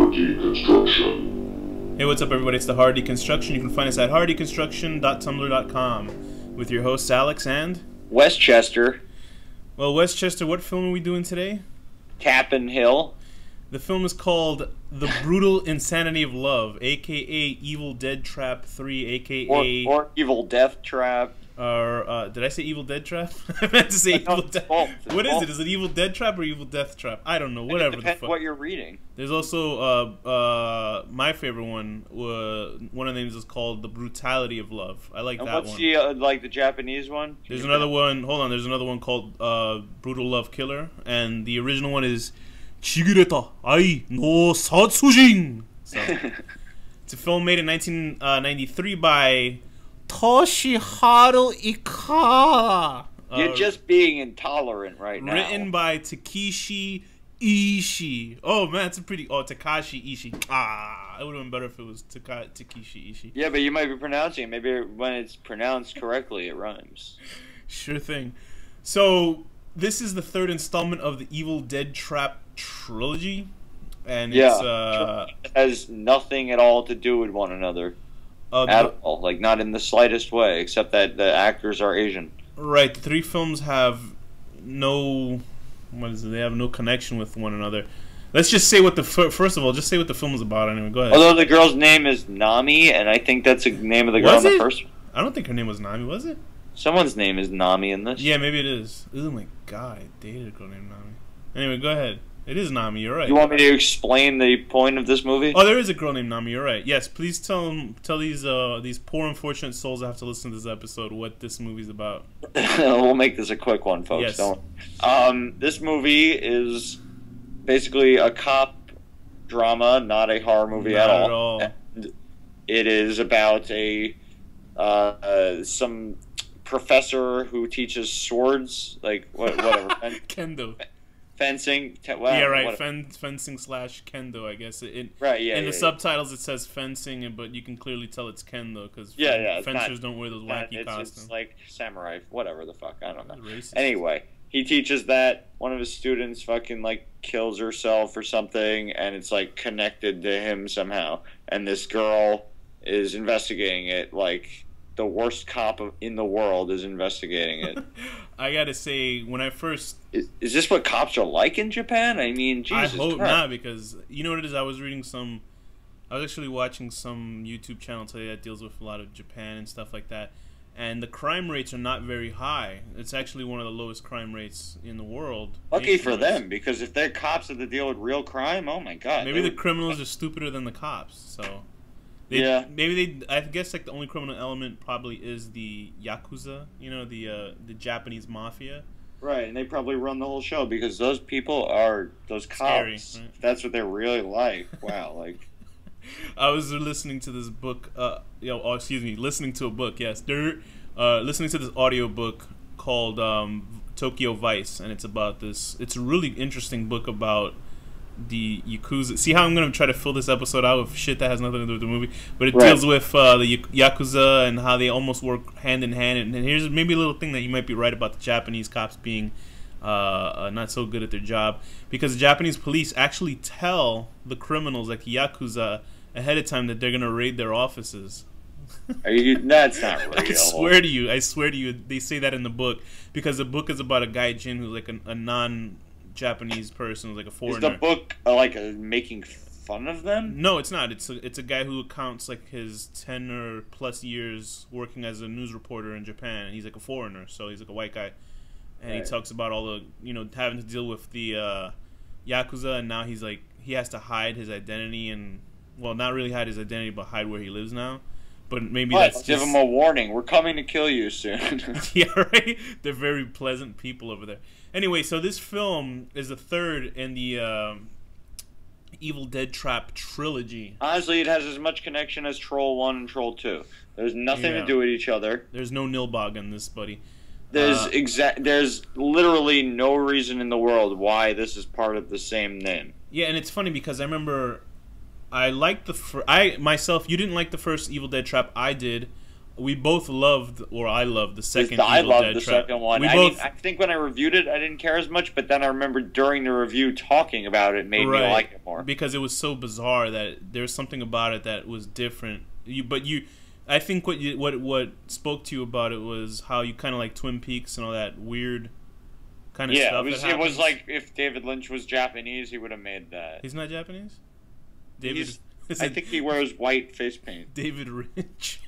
Hardy Construction. Hey, what's up, everybody? It's the Hardy Construction. You can find us at hardyconstruction.tumblr.com with your hosts Alex and Westchester. Well, Westchester, what film are we doing today? Cap'n Hill. The film is called The Brutal Insanity of Love, aka Evil Dead Trap 3, aka Or Evil Death Trap. Did I say Evil Dead Trap? I meant to say Evil Death. What is it? Is it Evil Dead Trap or Evil Death Trap? I don't know. Whatever the fuck. What you're reading. There's also my favorite one. One of the names is called The Brutality of Love. I like that one. What's the like the Japanese one? There's another one. Hold on. There's another one called Brutal Love Killer, and the original one is Chigureta Ai no Satsujin. So, it's a film made in 1993 by Toshiharu Ikara. You're just being intolerant right now. Written by Takeshi Ishii. Oh man, it's a pretty. Oh, Takashi Ishii. It would have been better if it was Takeshi Ishii. Yeah, but you might be pronouncing it. Maybe when it's pronounced correctly, it rhymes. Sure thing. So this is the third installment of the Evil Dead Trap Trilogy, and it has nothing at all to do with one another. At all, like not in the slightest way, except that the actors are Asian. Right, the three films have no, they have no connection with one another. Let's just say what the first of all, just say what the film is about. Anyway, go ahead. Although the girl's name is Nami, and I think that's the name of the girl in the first one. I don't think her name was Nami, was it? Someone's name is Nami in this. Yeah, maybe it is. Oh my god, I dated a girl named Nami. Anyway, go ahead. It is Nami, you're right. You want me to explain the point of this movie? Oh, there is a girl named Nami, you're right. Yes, please tell these poor unfortunate souls that have to listen to this episode what this movie's about. We'll make this a quick one, folks. Yes. This movie is basically a cop drama, not a horror movie at all. And it is about some professor who teaches swords, like whatever. Kendo. Fencing. Yeah, right. Fencing / kendo, I guess. Right. Yeah. In the subtitles, it says fencing, but you can clearly tell it's kendo because fencers don't wear those wacky costumes. It's like samurai, whatever the fuck. I don't know. Racist. Anyway, he teaches that one of his students fucking like kills herself or something, and it's like connected to him somehow. And this girl is investigating it, like the worst cop in the world is investigating it. I gotta say, when I first... Is this what cops are like in Japan? I mean, Jesus I hope Christ. not, because you know what it is? I was actually watching some YouTube channel today that deals with a lot of Japan and stuff like that, and the crime rates are not very high. It's actually one of the lowest crime rates in the world. Lucky for them, because if they're cops that deal with real crime, oh my god. Maybe the criminals are stupider than the cops, so... I guess like the only criminal element probably is the Yakuza, you know, the Japanese mafia. Right, and they probably run the whole show because those people are those cops. Scary, right? That's what they're really like. Wow, like. I was listening to this book. Listening to a book. Yes, listening to this audio book called Tokyo Vice, and it's about this. It's a really interesting book about the Yakuza. See how I'm going to try to fill this episode out with shit that has nothing to do with the movie, but it deals with the Yakuza and how they almost work hand in hand. And here's maybe a little thing that you might be right about the Japanese cops being not so good at their job, because the Japanese police actually tell the criminals, like the Yakuza, ahead of time that they're going to raid their offices. That's not real. I swear to you, they say that in the book, because the book is about a gaijin who's like a non-Japanese person, like a foreigner. Is the book making fun of them? No, it's not. It's a guy who counts like his 10 or plus years working as a news reporter in Japan, and he's like a foreigner, so he's like a white guy, and he talks about all the having to deal with the Yakuza, and now he's like he has to hide his identity, and well, not really hide his identity, but hide where he lives now. But maybe that's give him a warning. We're coming to kill you soon. Yeah, right. They're very pleasant people over there. Anyway, so this film is the third in the Evil Dead Trap Trilogy. Honestly, it has as much connection as Troll 1 and Troll 2. There's nothing to do with each other. There's no Nilbog in this, buddy. There's literally no reason in the world why this is part of the same name. Yeah, and it's funny because I remember I liked you didn't like the first Evil Dead Trap. I did. we both loved, or I loved the second. I Evil loved Dead the Trap. second one. I think when I reviewed it, I didn't care as much, but then I remember during the review talking about it made me like it more. Because it was so bizarre that there's something about it that was different. I think what spoke to you about it was how you kind of like Twin Peaks and all that weird kind of stuff. Yeah, it was like if David Lynch was Japanese, he would have made that. He's not Japanese? I think he wears white face paint. David Lynch.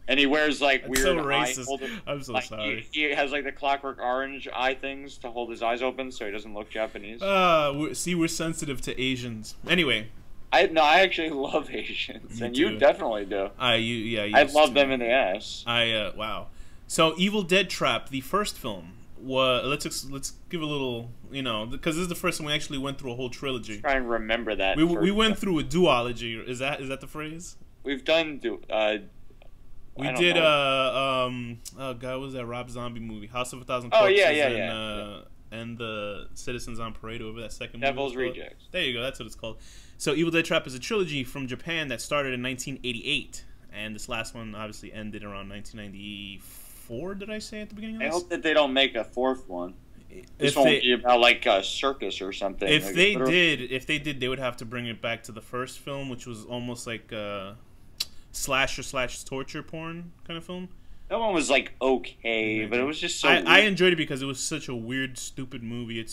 And he wears like That's weird so racist. I'm so sorry. He has like the Clockwork Orange eye things to hold his eyes open so he doesn't look Japanese. We're sensitive to Asians. Anyway. I actually love Asians, and you definitely do. I love them in the ass. Wow. So Evil Dead Trap, the first film, let's give a little, because this is the first time we actually went through a whole trilogy. Let's try and remember that. We went through a duology. Is that the phrase? We've done we did oh god, what was that Rob Zombie movie? House of a Thousand Corpses. And the Citizens on Parade over that second movie. Devil's Rejects. There you go, that's what it's called. So Evil Dead Trap is a trilogy from Japan that started in 1988, and this last one obviously ended around 1994. Did I say at the beginning of this? I hope that they don't make a fourth one. This one would be about like a circus or something. If they did, they would have to bring it back to the first film, which was almost like a slasher / torture porn kind of film. That one was like okay, but it was just so. I enjoyed it because it was such a weird, stupid movie. It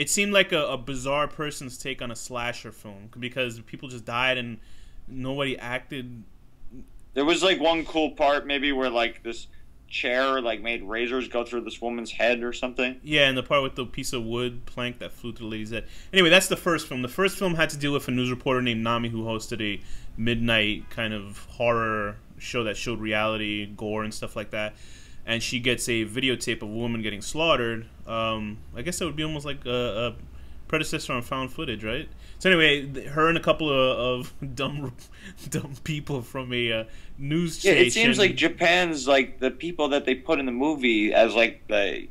seemed like a bizarre person's take on a slasher film because people just died and nobody acted. There was like one cool part maybe where like this chair like made razors go through this woman's head or something. Yeah, and the part with the piece of wood plank that flew through the lady's head. Anyway, that's the first film. The first film had to deal with a news reporter named Nami who hosted a midnight kind of horror show that showed reality, gore, and stuff like that. And she gets a videotape of a woman getting slaughtered. I guess that would be almost like a predecessor on found footage, right? So anyway, her and a couple of dumb people from a news station. Yeah, it seems like Japan's like the people that they put in the movie as like the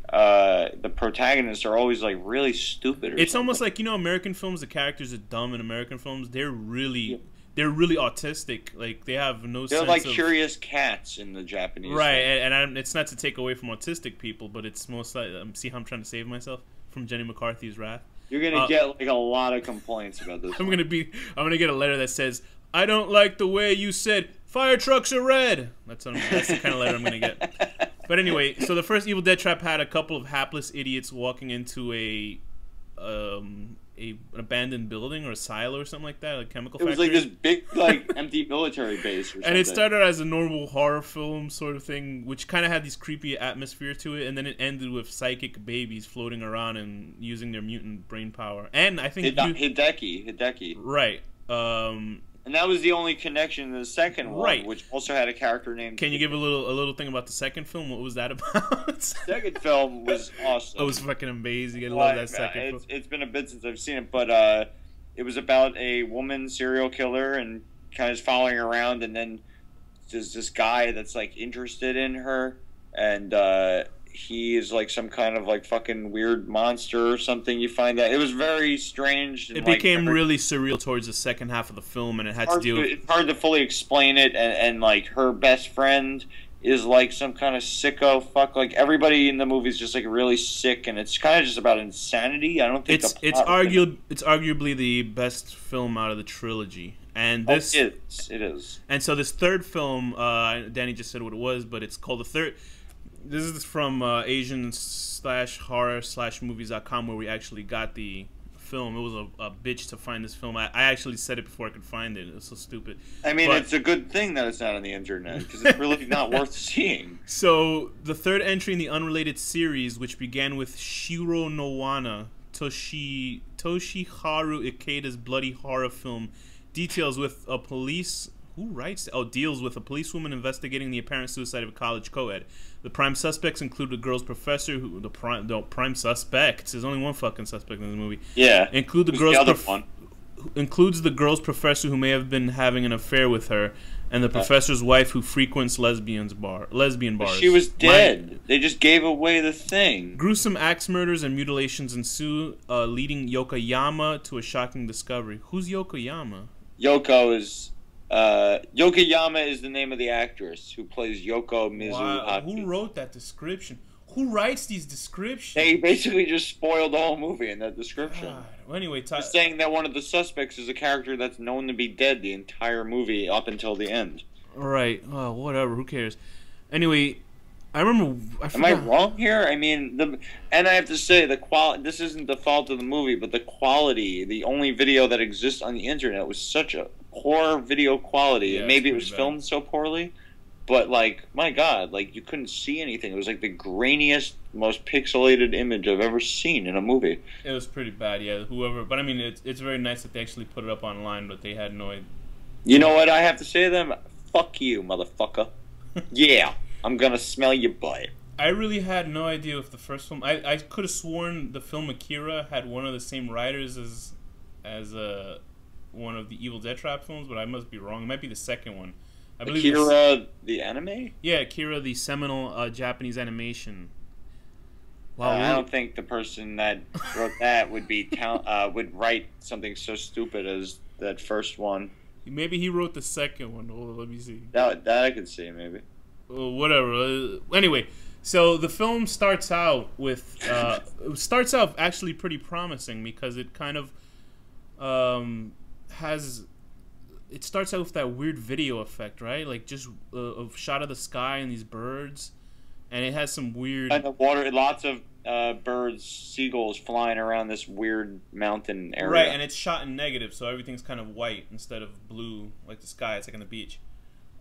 protagonists are always like really stupid. It's almost like American films. The characters are dumb in American films. They're really autistic. Like they have no sense. They're like curious cats in the Japanese. Right, and it's not to take away from autistic people, but it's most like see how I'm trying to save myself from Jenny McCarthy's wrath. You're gonna get like a lot of complaints about this. I'm gonna get a letter that says, "I don't like the way you said fire trucks are red." That's the kind of letter I'm gonna get. But anyway, so the first Evil Dead Trap had a couple of hapless idiots walking into an abandoned building or a silo or something like that, a chemical factory. It was like this big, like, empty military base or something. And it started as a normal horror film sort of thing, which kind of had this creepy atmosphere to it, and then it ended with psychic babies floating around and using their mutant brain power. And I think Hideki. Right. And that was the only connection to the second one, which also had a character named... Can you give a little thing about the second film? What was that about? Second film was awesome. It was fucking amazing. I love that second film. It's been a bit since I've seen it, but it was about a woman serial killer and kind of following her around, and then there's this guy that's like interested in her, and he is like some kind of like fucking weird monster or something. You find that it was very strange. It became really surreal towards the second half of the film, and it had to deal with... It's hard to fully explain it, and like her best friend is like some kind of sicko fuck. Like everybody in the movie is just like really sick, and it's kind of just about insanity. I don't think it's arguably the best film out of the trilogy. And this it is. And so this third film, Danny just said what it was, but it's called the third. This is from Asian/horror/movies.com where we actually got the film. It was a bitch to find this film. I actually said it before I could find it. It was so stupid. I mean, it's a good thing that it's not on the internet because it's really not worth seeing. So the third entry in the unrelated series, which began with Shiro no Wana, Toshiharu Ikeda's bloody horror film, deals with a policewoman investigating the apparent suicide of a college co-ed. The prime suspects include the girl's professor, prime suspects. There's only one fucking suspect in this movie. Yeah. Includes the girl's professor who may have been having an affair with her, and the professor's wife who frequents lesbian bars. She was dead. They just gave away the thing. Gruesome axe murders and mutilations ensue, leading Yokoyama to a shocking discovery. Who's Yokoyama? Yoko is Yokoyama is the name of the actress who plays Yoko Mizuhaki. Wow. Who wrote that description? Who writes these descriptions? They basically just spoiled the whole movie in that description. God. Well, anyway, They're saying that one of the suspects is a character that's known to be dead the entire movie up until the end. Right. Oh, whatever. Who cares? Anyway, I remember. Am I wrong here? I mean, and I have to say the quality. This isn't the fault of the movie, but the quality. The only video that exists on the internet was such a poor video quality, Yeah, and maybe it was bad. filmed so poorly. But like, my God, like you couldn't see anything. It was like the grainiest, most pixelated image I've ever seen in a movie. It was pretty bad, yeah. Whoever, but I mean, it's very nice that they actually put it up online, but they had no idea. You know what I have to say to them? Fuck you, motherfucker. Yeah, I'm gonna smell your butt. I really had no idea if the first film. I could have sworn the film Akira had one of the same writers as one of the Evil Dead Trap films, but I must be wrong. It might be the second one. I believe Akira, the anime? Yeah, Akira, the seminal Japanese animation. Wow, I don't think the person that wrote that would be would write something so stupid as that first one. Maybe he wrote the second one. Hold on, let me see. That I could see, maybe. Whatever. Anyway, so the film starts out with starts out actually pretty promising because it kind of has. It starts out with that weird video effect, right? Like just a shot of the sky and these birds, and it has some weird. And the water, lots of birds, seagulls flying around this weird mountain area. Right, and it's shot in negative, so everything's kind of white instead of blue, like the sky. It's like on the beach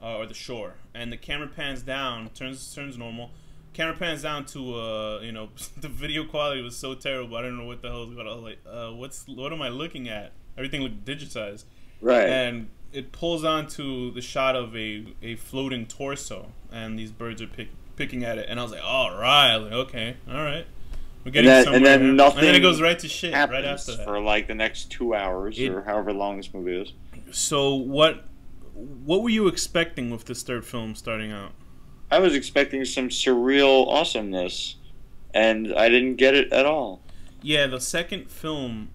or the shore, and the camera pans down, turns normal. Camera pans down to you know, the video quality was so terrible. I don't know what the hell is going on. I was like, what am I looking at? Everything looked digitized. Right. And it pulls onto the shot of a floating torso, and these birds are picking at it. And I was like, all right, like, okay, all right, we're getting somewhere. And then nothing. And then it goes right to shit right after that for like the next 2 hours or however long this movie is. So what were you expecting with this third film starting out? I was expecting some surreal awesomeness, and I didn't get it at all. Yeah, the second film.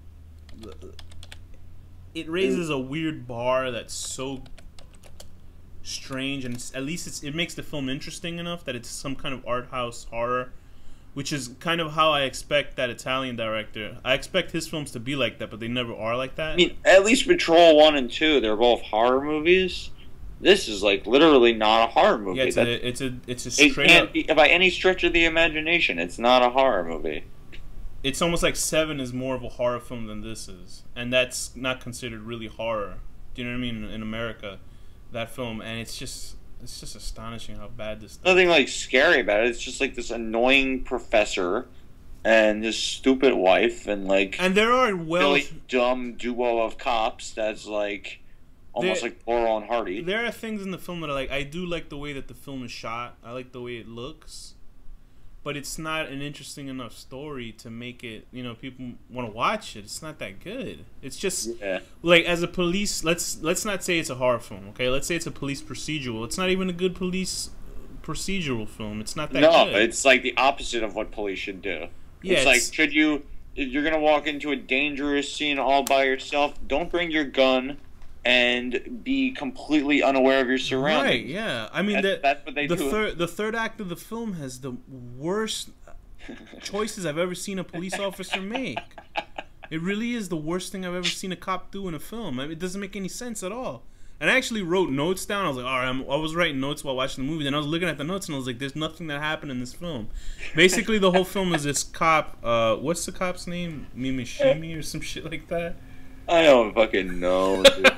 It raises a weird bar that's so strange, and at least it makes the film interesting enough that it's some kind of art house horror, which is kind of how I expect that Italian director. I expect his films to be like that, but they never are like that. I mean, at least Patrol 1 and 2, they're both horror movies. This is like literally not a horror movie. Yeah, it's a straight it can't be, by any stretch of the imagination, it's not a horror movie. It's almost like Seven is more of a horror film than this is, and that's not considered really horror. Do you know what I mean? In America, that film, and it's just astonishing how bad this. Nothing like scary about it. It's just like this annoying professor and this stupid wife, and like, and there are really dumb duo of cops. That's like almost like Laurel and Hardy. There are things in the film that I like. I do like the way that the film is shot. I like the way it looks. But it's not an interesting enough story to make it, you know, people want to watch it. It's not that good. It's just like, as a police, let's not say it's a horror film, okay? Let's say it's a police procedural. It's not even a good police procedural film. It's not that good. No, it's like the opposite of what police should do. Yeah, it's like, if you're going to walk into a dangerous scene all by yourself, don't bring your gun and be completely unaware of your surroundings. Right, yeah. I mean, that's what they do. The third act of the film has the worst choices I've ever seen a police officer make. It really is the worst thing I've ever seen a cop do in a film. I mean, it doesn't make any sense at all. And I actually wrote notes down. I was like, all right, I was writing notes while watching the movie. Then I was looking at the notes, and I was like, there's nothing that happened in this film. Basically, the whole film is this cop. What's the cop's name? Mimishimi or some shit like that? I don't fucking know, dude.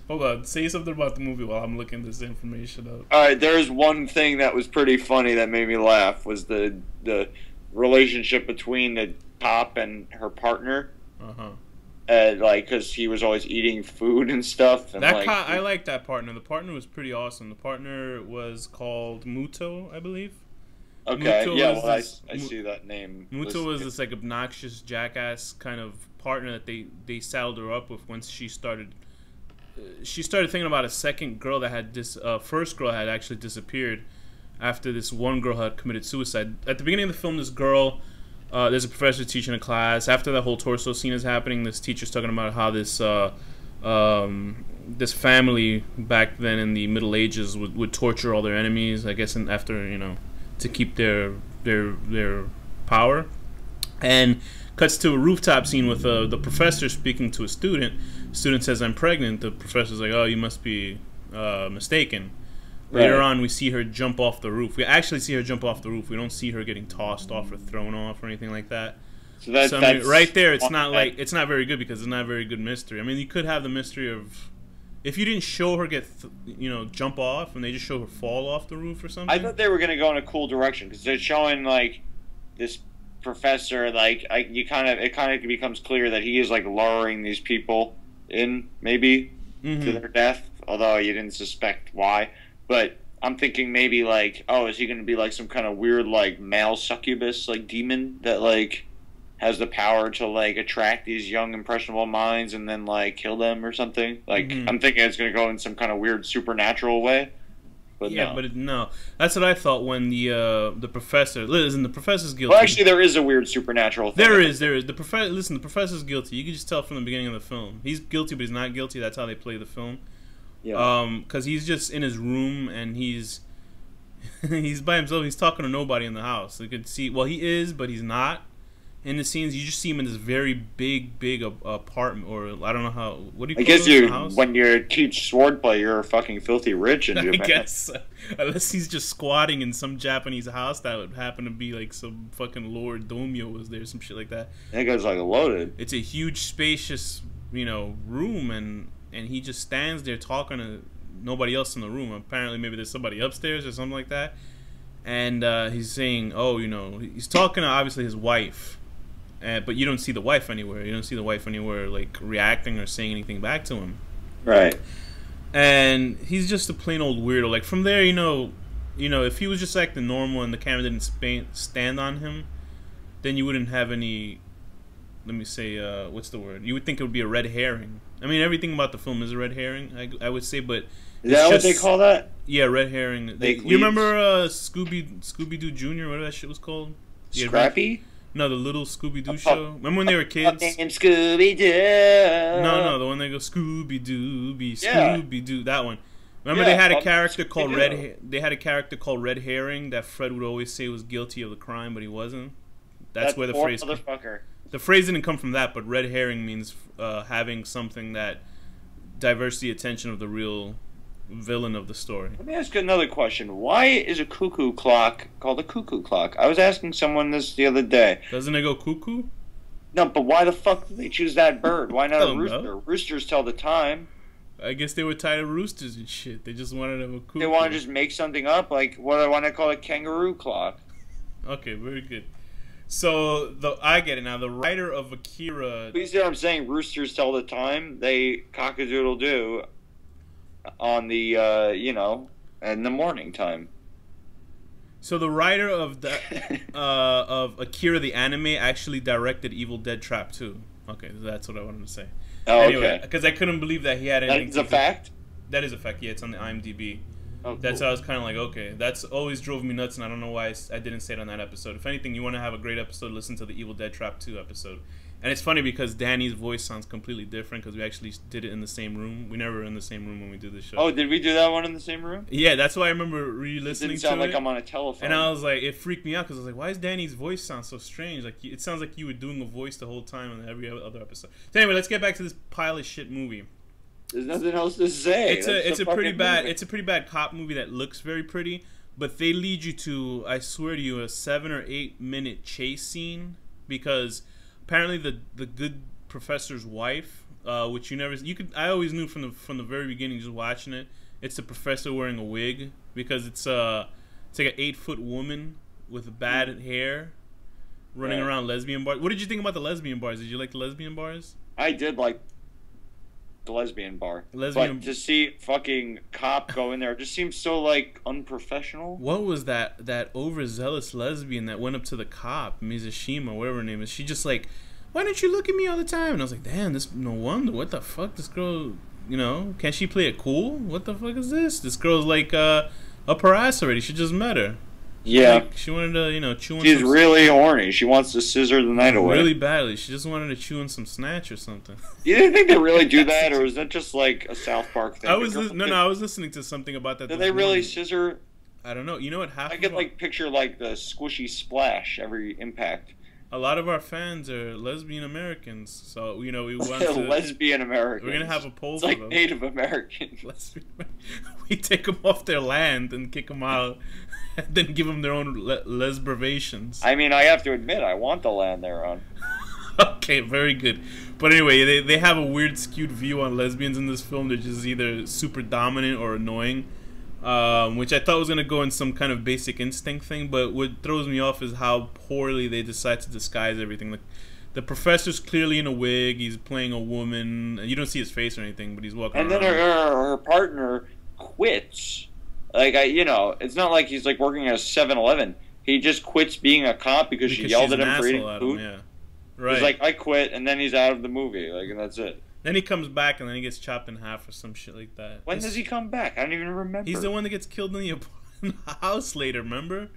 Hold on, say something about the movie while I'm looking this information up. Alright, there's one thing that was pretty funny that made me laugh, was the relationship between the cop and her partner. Like, because he was always eating food and stuff. And I like that partner. The partner was pretty awesome. The partner was called Muto, I believe. Okay, Muto, yeah, well, I see that name. Muto was this, like, obnoxious jackass kind of partner that they saddled her up with once she started thinking about a second girl that had first girl had actually disappeared after this one girl had committed suicide. At the beginning of the film, this girl, there's a professor teaching a class. After that whole torso scene is happening, this teacher's talking about how this this family back then in the Middle Ages would torture all their enemies, I guess, and after to keep their power, and cuts to a rooftop scene with the professor speaking to a student. Student says, "I'm pregnant." The professor's like, "Oh, you must be mistaken." Later on, we see her jump off the roof. We actually see her jump off the roof. We don't see her getting tossed off or thrown off or anything like that. So I mean, right there, it's not very good because it's not a very good mystery. I mean, you could have the mystery of if you didn't show her get jump off and they just show her fall off the roof or something. I thought they were gonna go in a cool direction because they're showing like this professor it kind of becomes clear that he is like luring these people in maybe to their death, although you didn't suspect why. But I'm thinking maybe like, oh, is he going to be like some kind of weird like male succubus like demon that like has the power to like attract these young impressionable minds and then like kill them or something? Like I'm thinking it's going to go in some kind of weird supernatural way. But yeah, no, that's what I thought when the professor. Listen, the professor's guilty. Well, actually, there is a weird supernatural thing. There is. The professor's guilty. You can just tell from the beginning of the film. He's guilty, but he's not guilty. That's how they play the film. Yeah. Because he's just in his room and he's by himself. He's talking to nobody in the house. You could see. Well, he is, but he's not. In the scenes, you just see him in this very big apartment, or I don't know how. What do you? I guess when you teach swordplay, you're fucking filthy rich in Japan. I guess, unless he's just squatting in some Japanese house that would happen to be like some fucking Lord Domyo was there, some shit like that. That guy's like loaded. It's a huge, spacious, room, and he just stands there talking to nobody else in the room. Apparently, maybe there's somebody upstairs or something like that. And he's saying, he's talking to obviously his wife. But you don't see the wife anywhere. You don't see the wife anywhere, like, reacting or saying anything back to him. Right. And he's just a plain old weirdo. Like, from there, if he was just acting normal and the camera didn't stand on him, then you wouldn't have any, let me say, what's the word? You would think it would be a red herring. I mean, everything about the film is a red herring, I would say, but... Is that what they call that? Yeah, red herring. You remember Scooby-Doo Jr., whatever that shit was called? Scrappy? No, the little Scooby-Doo show. Remember when they were kids? Scooby-Doo. No, the one they go Scooby-Doo, Scooby-Doo, that one. Remember they had a character called They had a character called Red Herring that Fred would always say was guilty of the crime, but he wasn't. That's where the phrase. Motherfucker. The phrase didn't come from that, but red herring means having something that diverts the attention of the real villain of the story. Let me ask you another question. Why is a cuckoo clock called a cuckoo clock? I was asking someone this the other day. Doesn't it go cuckoo? No, but why the fuck did they choose that bird? Why not a rooster? Know. Roosters tell the time. I guess they were tired of roosters and shit. They just wanted to have a cuckoo. They want to just make something up? Like, what do I want to call a kangaroo clock? Okay, very good. So, I get it now. The writer of Akira... You see what I'm saying? Roosters tell the time. They cock-a-doodle-doo on the, in the morning time. So the writer of the of Akira the anime actually directed Evil Dead Trap 2. Okay, that's what I wanted to say. Oh, anyway, okay. Because I couldn't believe that he had anything. That is a fact? That is a fact, yeah. It's on the IMDb. Oh, that's cool. how I was kind of like, okay. That's always drove me nuts, and I don't know why I didn't say it on that episode. If anything, you want to have a great episode, listen to the Evil Dead Trap 2 episode. And it's funny because Danny's voice sounds completely different because we actually did it in the same room. We never were in the same room when we did this show. Oh, did we do that one in the same room? Yeah, that's why I remember re-listening to it. It didn't sound like I'm on a telephone. And I was like, it freaked me out because I was like, why does Danny's voice sound so strange? Like, it sounds like you were doing a voice the whole time on every other episode. So anyway, let's get back to this pile of shit movie. There's nothing else to say. It's a pretty bad cop movie that looks very pretty, but they lead you to, I swear to you, a 7 or 8 minute chase scene because apparently the good professor's wife, which I always knew from the very beginning just watching it, it's the professor wearing a wig because it's like an 8-foot woman with bad hair running around lesbian bars. What did you think about the lesbian bars? Did you like the lesbian bars? I did like the lesbian bar. But to see fucking cop go in there just seems so like unprofessional. What was that overzealous lesbian that went up to the cop, Mizushima, whatever her name is? She just like, why don't you look at me all the time? And I was like, damn, this no wonder. What the fuck? This girl, can she play it cool? What the fuck is this? This girl's like up her ass already. She just met her. Yeah. She wanted to, chew on She's some really horny. She wants to scissor the night away. really badly. She just wanted to chew on some snatch or something. You didn't think they really do that, or is that just like a South Park thing? I was listening to something about that. Do they really scissor? I don't know. You know what happened? I could like picture like the squishy splash every impact. A lot of our fans are lesbian Americans, so we want to lesbian Americans. We're gonna have a poll. It's for like them. Native Americans. We take them off their land and kick them out, and then give them their own lesbravations. I mean, I have to admit, I want the land they're on. Okay, very good. But anyway, they have a weird skewed view on lesbians in this film. They're just either super dominant or annoying. Which I thought was going to go in some kind of Basic Instinct thing, but what throws me off is how poorly they decide to disguise everything. Like, the professor's clearly in a wig, he's playing a woman, and you don't see his face or anything, but he's walking around. And then her partner quits. Like, it's not like he's like working at a 7-Eleven. He just quits being a cop because she yelled at him for eating food. Yeah. Right. He's like, I quit, and then he's out of the movie, like, and that's it. Then he comes back and then he gets chopped in half or some shit like that. When does he come back? I don't even remember. He's the one that gets killed in the house later, remember?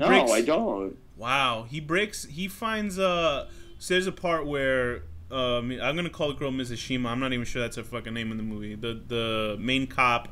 I don't. Wow. He finds so there's a part where I'm gonna call the girl Mrs. Shima. I'm not even sure that's her fucking name in the movie. The main cop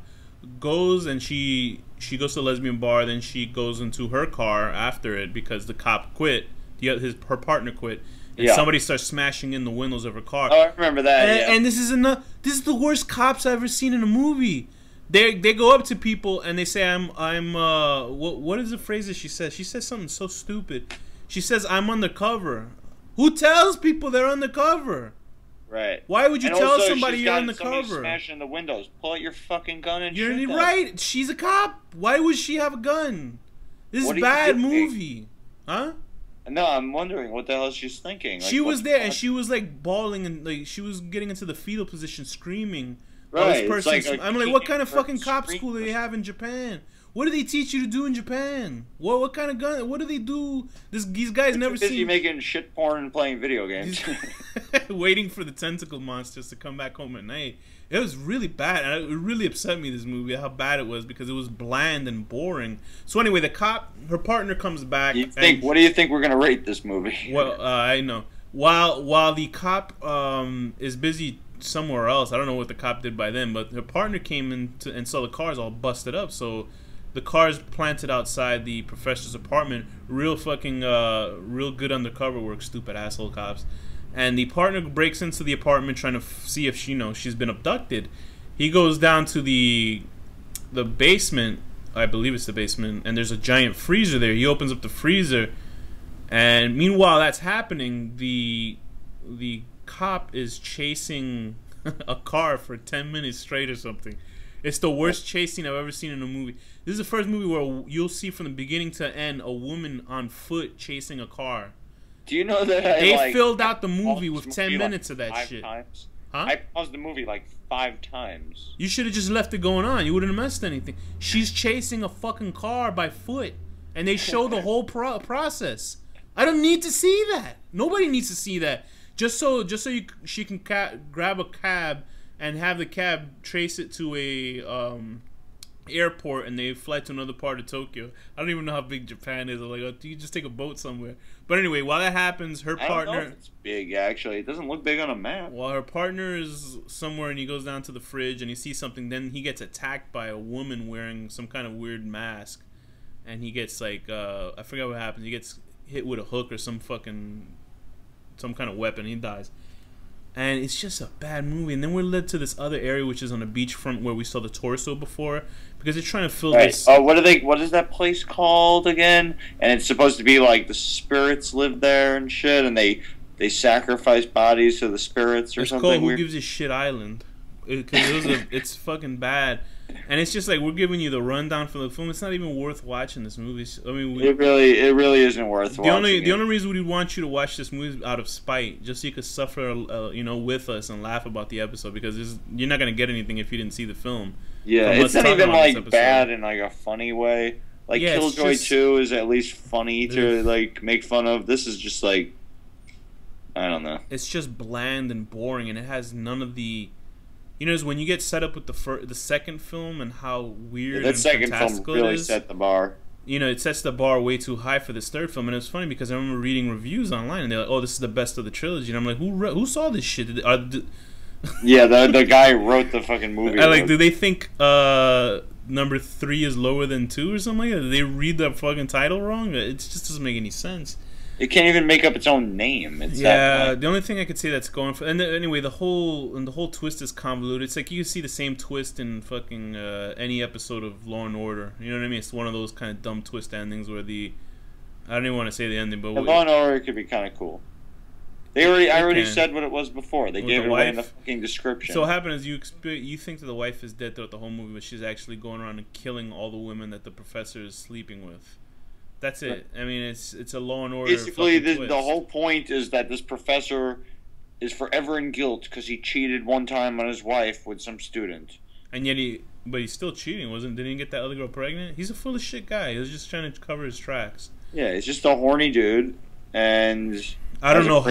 goes and she goes to a lesbian bar, then she goes into her car after it because the cop quit. Her partner quit. And somebody starts smashing in the windows of her car. Oh, I remember that. And this is the worst cops I've ever seen in a movie. They go up to people and they say, what is the phrase that she says? She says something so stupid. She says, I'm undercover. Who tells people they're undercover? Right. Why would you tell somebody you're undercover? Smashing the windows. Pull out your fucking gun and shoot them. You're right. She's a cop. Why would she have a gun? This is a bad movie. Huh? No, I'm wondering what the hell she's thinking. Like, she was there and she was like bawling and like she was getting into the fetal position, screaming. Right. I'm like, what kind of fucking cop school do they have in Japan? What do they teach you to do in Japan? What kind of gun? What do they do? These guys never seen. Busy making shit porn and playing video games. Waiting for the tentacle monsters to come back home at night. It was really bad. It really upset me, this movie, how bad it was, because it was bland and boring. So anyway, her partner comes back. What do you think we're going to rate this movie? Well, I know. While the cop is busy somewhere else, I don't know what the cop did by then, but her partner came in and saw the cars all busted up, so the cars planted outside the professor's apartment. Real good undercover work, stupid asshole cops. And the partner breaks into the apartment trying to see if she's been abducted. He goes down to the basement, I believe it's the basement, and there's a giant freezer there. He opens up the freezer, and meanwhile that's happening, the cop is chasing a car for 10 minutes straight or something. It's the worst chase scene I've ever seen in a movie. This is the first movie where you'll see from the beginning to end a woman on foot chasing a car. Do you know that they filled out the movie with 10 minutes of that shit? Times. Huh? I paused the movie like 5 times. You should have just left it going on. You wouldn't have missed anything. She's chasing a fucking car by foot, and they show the whole process. I don't need to see that. Nobody needs to see that. Just so she can grab a cab and have the cab trace it to a airport, and they fly to another part of Tokyo. I don't even know how big Japan is. I'm like, oh, you just take a boat somewhere. But anyway, while that happens, her partner... I don't know if it's big, actually. It doesn't look big on a map. While her partner is somewhere and he goes down to the fridge and he sees something, then he gets attacked by a woman wearing some kind of weird mask. And he gets, like, I forgot what happens. He gets hit with a hook or some kind of weapon. He dies. And it's just a bad movie. And then we're led to this other area, which is on a beachfront where we saw the torso before, because they're trying to fill this. Oh, what is that place called again? And it's supposed to be like the spirits live there and shit, and they sacrifice bodies to the spirits or something. It's called Who Gives a Shit Island. It's fucking bad. And it's just like, we're giving you the rundown for the film. It's not even worth watching this movie. I mean, it really isn't worth watching. The only reason we want you to watch this movie is out of spite, just so you could suffer, with us and laugh about the episode, because you're not gonna get anything if you didn't see the film. Yeah, it's not even like bad in like a funny way. Like Killjoy 2 is at least funny to like make fun of. This is just like, I don't know. It's just bland and boring, and it has none of the. When you get set up with the second film and how weird and fantastical it is. That second film really set the bar. you know, it sets the bar way too high for this third film. And it's funny because I remember reading reviews online, and they're like, "Oh, this is the best of the trilogy." And I'm like, who saw this shit? Yeah, the guy who wrote the fucking movie. Do they think number 3 is lower than 2 or something like that? Did they read the fucking title wrong? It just doesn't make any sense. It can't even make up its own name. It's the only thing I could say that's going for, and anyway, the whole twist is convoluted. It's like you can see the same twist in fucking any episode of Law and Order. You know what I mean? It's one of those kind of dumb twist endings where I don't even want to say the ending, but Law and Order could be kind of cool. I already said what it was before. They gave it away in the fucking description. So what happened is you think that the wife is dead throughout the whole movie, but she's actually going around and killing all the women that the professor is sleeping with. That's it. I mean, it's a Law and Order. Basically, the whole point is that this professor is forever in guilt because he cheated one time on his wife with some student. And yet he's still cheating, wasn't? Didn't he get that other girl pregnant? He's a full of shit guy. He was just trying to cover his tracks. Yeah, he's just a horny dude, and I don't know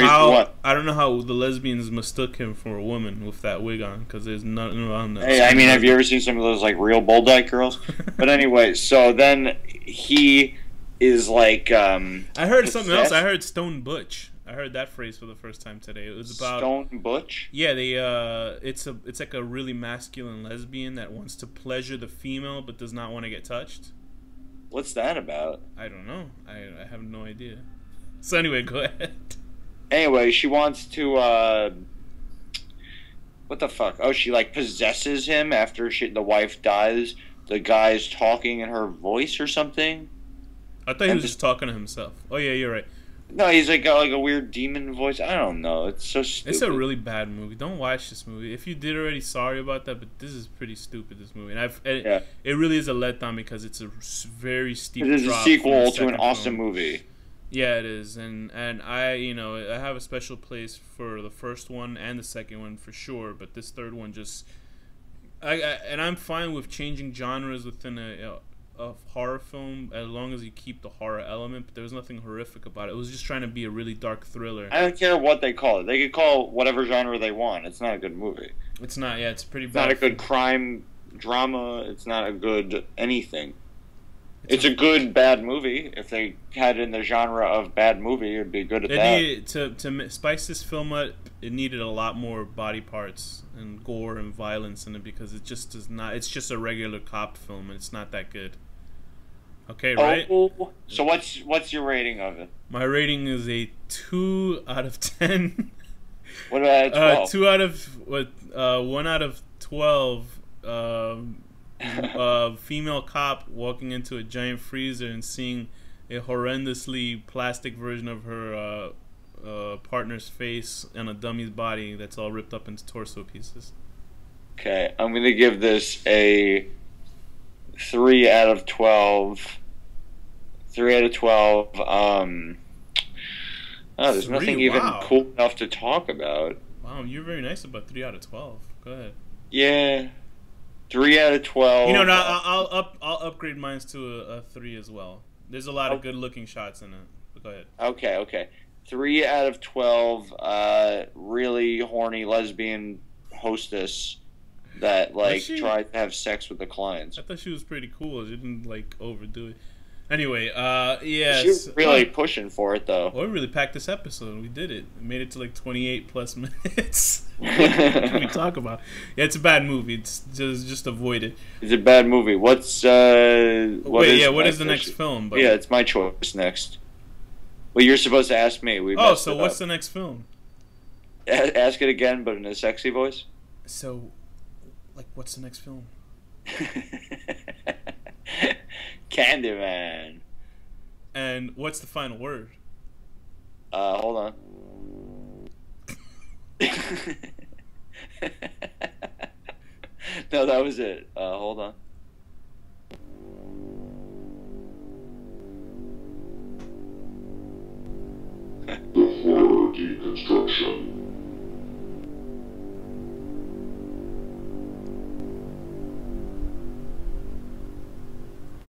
how the lesbians mistook him for a woman with that wig on, because there's nothing around that. Hey, I mean, have you ever seen some of those like real bull dyke girls? But anyway, so then he is like I heard something else. I heard Stone Butch. I heard that phrase for the first time today. It was about Stone Butch. Yeah, it's like a really masculine lesbian that wants to pleasure the female but does not want to get touched. What's that about? I don't know. I have no idea. So anyway, go ahead. Anyway, she wants to what the fuck? Oh, she like possesses him after the wife dies. The guy's talking in her voice or something. I thought he was just talking to himself. Oh yeah, you're right. No, he's like got like a weird demon voice. I don't know. It's so stupid. It's a really bad movie. Don't watch this movie. If you did already, sorry about that. But this is pretty stupid. This movie, and it really is a letdown because it's a very steep. It is a sequel to an awesome movie. Yeah, it is, and I have a special place for the first one and the second one for sure. But this third one I'm fine with changing genres within a horror film as long as you keep the horror element, but there was nothing horrific about it. It was just trying to be a really dark thriller. I don't care what they call it. They could call it whatever genre they want. It's not a good movie. It's not. Yeah, it's pretty bad. It's not a good crime drama. It's not a good anything. It's a good bad movie. If they had it in the genre of bad movie, it would be good at that. To spice this film up, it needed a lot more body parts and gore and violence in it because it just does not. It's just a regular cop film, and it's not that good. Okay, right? Oh, so what's your rating of it? My rating is a 2 out of 10. What about 12? 2 out of 1 out of 12. Female cop walking into a giant freezer and seeing a horrendously plastic version of her partner's face and a dummy's body that's all ripped up into torso pieces. Okay, I'm gonna give this a 3 out of 12. 3 out of 12. There's nothing even cool enough to talk about. Wow, you're very nice about 3 out of 12. Go ahead. Yeah. 3 out of 12. You know, I'll upgrade mine to a 3 as well. There's a lot of good looking shots in it. But go ahead. Okay. 3 out of 12. Really horny lesbian hostess that tried to have sex with the clients. I thought she was pretty cool. She didn't overdo it. Anyway, yes. She was really pushing for it, though. Well, we really packed this episode. We did it. We made it to 28 plus minutes. What can we talk about? Yeah, it's a bad movie. It's just avoid it. It's a bad movie. What is the next film? Buddy? Yeah, it's my choice next. Well, you're supposed to ask me. What's the next film? Ask it again, but in a sexy voice. So, what's the next film? Candyman. And what's the final word? Hold on. No, that was it. Hold on. The horror deconstruction.